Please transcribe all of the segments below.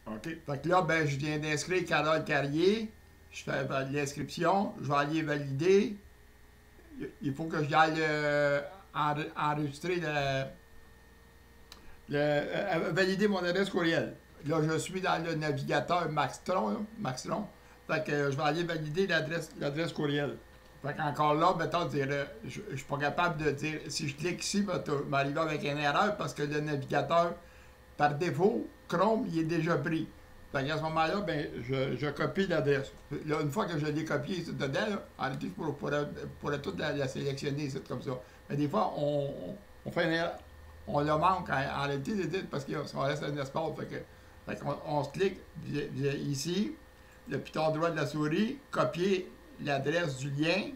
OK. Fait que là, ben, je viens d'inscrire Carole Carrier. Je fais l'inscription. Je vais aller valider. Il faut que j'aille enregistrer valider mon adresse courriel. Là, je suis dans le navigateur Maxtron. Là, Maxtron. Fait que je vais aller valider l'adresse courriel. Fait qu'encore là, mettons, je suis pas capable de dire, si je clique ici, m'arriver avec une erreur parce que le navigateur, par défaut, Chrome, il est déjà pris. Fait qu'à ce moment-là, ben, je copie l'adresse. Là, une fois que je l'ai copié dedans, là, en réalité, je pourrais tout la sélectionner, c'est comme ça. Mais des fois, on fait une erreur. On le manque en réalité, parce qu'on reste un espace. Fait qu'on on se clique ici, le piton droit de la souris, copier l'adresse du lien.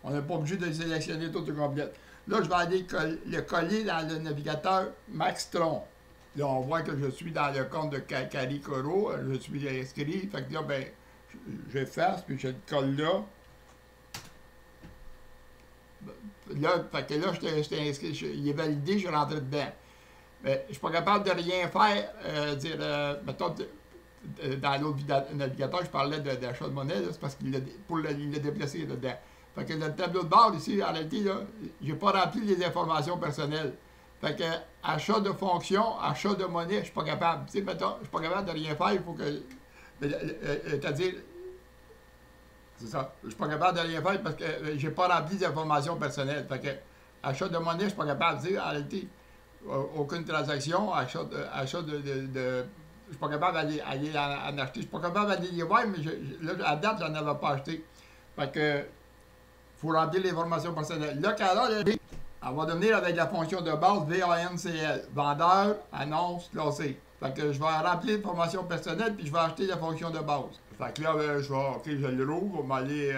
On n'est pas obligé de le sélectionner tout au complet. Là, je vais aller le coller dans le navigateur Maxtron. Là, on voit que je suis dans le compte de Caricoro, je suis inscrit. Fait que là, ben, j'efface, puis je le colle là. Là, fait que là, j'étais inscrit, il est validé, je suis rentré dedans. Mais je ne suis pas capable de rien faire, mettons, dans l'autre navigateur, je parlais d'achat de monnaie, c'est parce qu'il l'a déplacé dedans. Fait que le tableau de bord ici, en réalité, je n'ai pas rempli les informations personnelles. Fait que achat de fonction, achat de monnaie, je suis pas capable. Tu sais, mettons, je suis pas capable de rien faire, il faut que. C'est-à-dire. C'est ça. Je suis pas capable de rien faire parce que j'ai pas rempli les informations personnelles. Fait que achat de monnaie, je suis pas capable de dire, en réalité, aucune transaction, achat de je suis pas capable d'aller en acheter. Je suis pas capable d'aller les voir, mais là, à date, j'en avais pas acheté. Fait que faut remplir les informations personnelles. Là, Carole, elle va devenir avec la fonction de base VANCL, vendeur, annonce, classé. Fait que je vais remplir l'information personnelle puis je vais acheter la fonction de base. Fait que là, je vais, OK, je le rouvre, on va aller,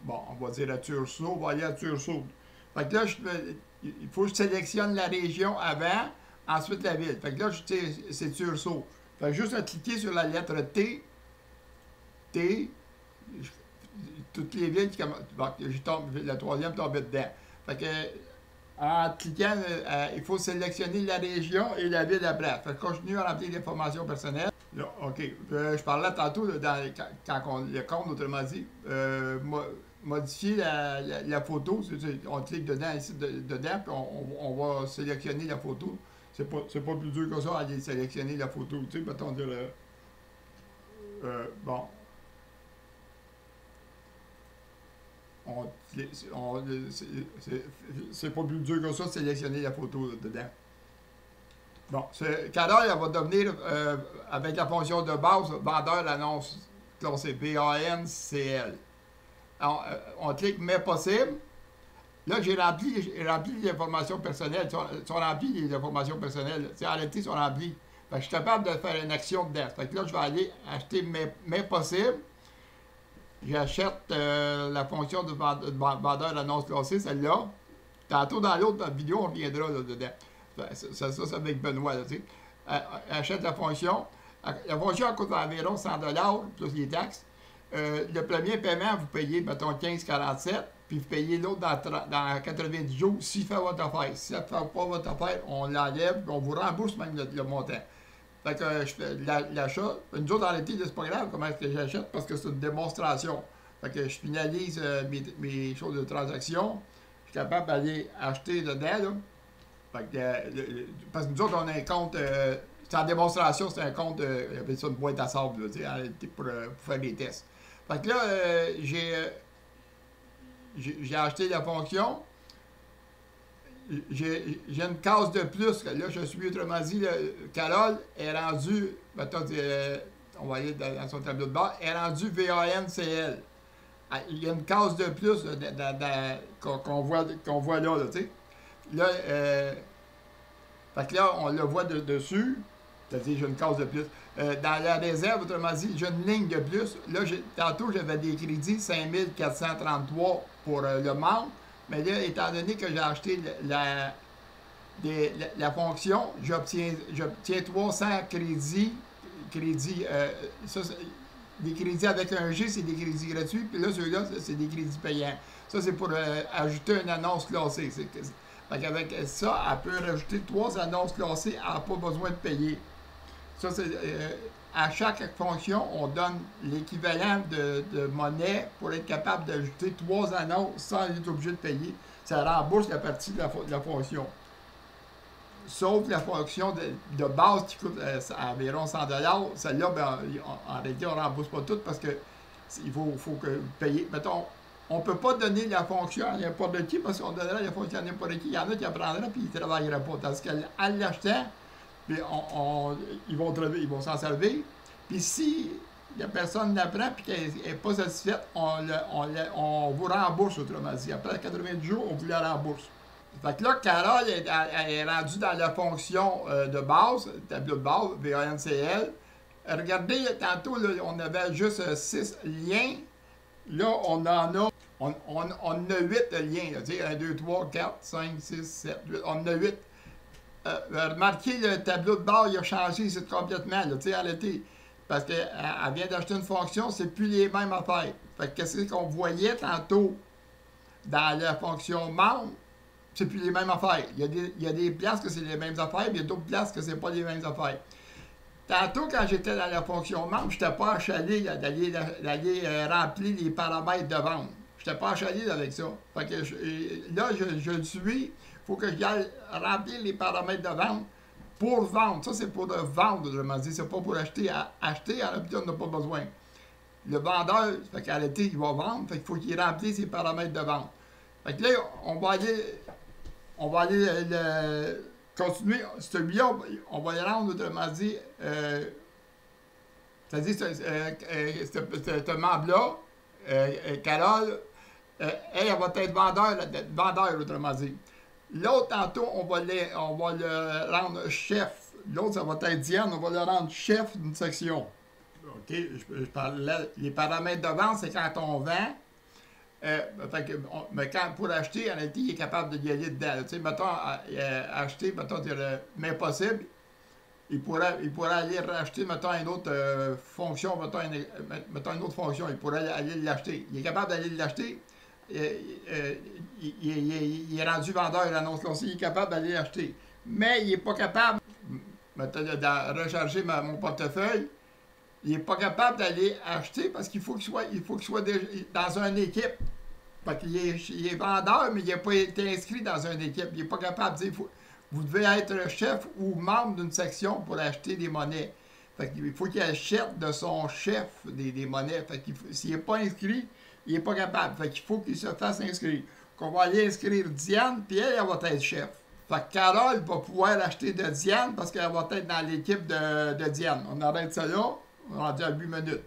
bon, on va dire à Tursault, on va aller à Tursault. Fait que là, il faut que je sélectionne la région avant, ensuite la ville. Fait que là, c'est Tursault. Fait que juste à cliquer sur la lettre T, toutes les villes, la troisième tombe dedans. Fait que, en cliquant, il faut sélectionner la région et la ville après. Fait que continue à remplir l'information personnelle. Là, OK. Je parlais tantôt, là, quand le compte, autrement dit, modifier la photo. On clique dedans, ici, dedans, puis on va sélectionner la photo. C'est pas plus dur que ça, aller sélectionner la photo. Tu sais, mettons dire, bon. C'est pas plus dur que ça de sélectionner la photo là, dedans. Bon, Carole, elle va devenir, avec la fonction de base, vendeur annonce classé VANCL. Alors, on clique mais possible. Là, j'ai rempli les informations personnelles. Sont remplies les informations personnelles. En réalité, sont remplies. Fait que je suis capable de faire une action dedans. Fait que là, je vais aller acheter mais possible. J'achète la fonction de vendeur annonce classée, celle-là. Tantôt, dans l'autre vidéo, on reviendra là, dedans. Ça, c'est avec Benoît. Là, achète la fonction. La fonction coûte environ 100$ plus les taxes. Le premier paiement, vous payez, mettons, 15,47$, puis vous payez l'autre dans 90 jours s'il fait votre affaire. Si ça ne fait pas votre affaire, on l'enlève, on vous rembourse même le montant. Fait que je fais l'achat. Nous autres, en réalité, c'est pas grave comment est-ce que j'achète parce que c'est une démonstration. Fait que je finalise mes choses de transaction. Je suis capable d'aller acheter dedans, là. Fait que, parce que nous autres, on a un compte. C'est en démonstration, c'est un compte. On appelle ça une boîte à sable, là, pour faire des tests. Fait que là, j'ai acheté la fonction. J'ai une case de plus. Là, je suis, autrement dit, Carole est rendue, mettons, on va aller dans son tableau de bord, est rendue VANCL. Il y a une case de plus qu'on voit là, tu sais. Là, fait que là, on le voit dessus, c'est-à-dire j'ai une case de plus. Dans la réserve, autrement dit, j'ai une ligne de plus. Là, tantôt, j'avais des crédits 5433 pour le membre. Mais là, étant donné que j'ai acheté la fonction, j'obtiens 300 crédits. Ça, des crédits avec un G, c'est des crédits gratuits. Puis là, ceux-là, c'est des crédits payants. Ça, c'est pour ajouter une annonce classée. Fait qu'avec ça, elle peut rajouter 3 annonces classées, elle n'a pas besoin de payer. Ça, c'est, à chaque fonction, on donne l'équivalent de monnaie pour être capable d'ajouter 3 annonces sans être obligé de payer. Ça rembourse la partie de la fonction. Sauf la fonction de base qui coûte environ 100 $. Celle-là, ben, en réalité, on ne rembourse pas tout parce que il faut que vous payiez. Mettons, on ne peut pas donner la fonction à n'importe qui parce qu'on donnerait la fonction à n'importe qui. Il y en a qui apprendraient et ils ne travailleraient pas. Tandis qu'en l'achetant, puis ils vont s'en servir. Puis si la personne l'apprend et qu'elle n'est pas satisfaite, on vous rembourse, autrement dit. Après 90 jours, on vous la rembourse. Fait que là, Carole est rendue dans la fonction de base, tableau de base, VANCL. Regardez, tantôt, là, on avait juste 6 liens. Là, on a 8 liens. Là, 1, 2, 3, 4, 5, 6, 7, 8. On en a 8. Remarquez, le tableau de base, il a changé complètement, là, arrêtez. Parce qu'elle vient d'acheter une fonction, c'est plus les mêmes affaires. Fait que qu'est-ce qu'on voyait tantôt dans la fonction membre, c'est plus les mêmes affaires. Il y a des places que c'est les mêmes affaires, mais il y a d'autres places que c'est pas les mêmes affaires. Tantôt, quand j'étais dans la fonction membre, je n'étais pas achalé d'aller remplir les paramètres de vente. Je n'étais pas achalé avec ça. Fait que là, je le suis. Il faut que j'aille remplir les paramètres de vente pour vendre. Ça, c'est pour vendre, je me dis. C'est pas pour acheter. Acheter, en l'hôpital, on n'a pas besoin. Le vendeur, fait qu'à l'été, il va vendre. Fait qu'il faut qu'il remplisse ses paramètres de vente. Fait que là, on va aller continuer. Celui-là, on va y rendre, autrement dit, c'est-à-dire, ce membre-là, Carole, elle va être vendeur, autrement dit. L'autre, tantôt, on va le rendre chef. L'autre, ça va être Diane, on va le rendre chef d'une section. OK, je parle là, les paramètres de vente, c'est quand on vend. Mais pour acheter, en réalité, il est capable d'y aller dedans. Tu sais, mettons, acheter, mettons, mais possible, il pourrait aller racheter, mettons, une autre fonction, mettons une autre fonction, il pourrait aller l'acheter. Il est capable d'aller l'acheter. Il est rendu vendeur, il annonce là aussi, il est capable d'aller l'acheter. Mais il n'est pas capable, mettons, de recharger mon portefeuille. Il n'est pas capable d'aller acheter parce qu'il faut qu'il soit dans une équipe. Fait qu'il est vendeur, mais il n'a pas été inscrit dans une équipe. Il n'est pas capable de dire vous devez être chef ou membre d'une section pour acheter des monnaies. Fait qu'il faut qu'il achète de son chef des monnaies. Fait qu'il s'il n'est pas inscrit, il n'est pas capable. Fait qu'il faut qu'il se fasse inscrire. Qu'on va aller inscrire Diane, puis elle va être chef. Fait que Carole va pouvoir acheter de Diane parce qu'elle va être dans l'équipe de Diane. On arrête ça là. On est rendu à 8 minutes.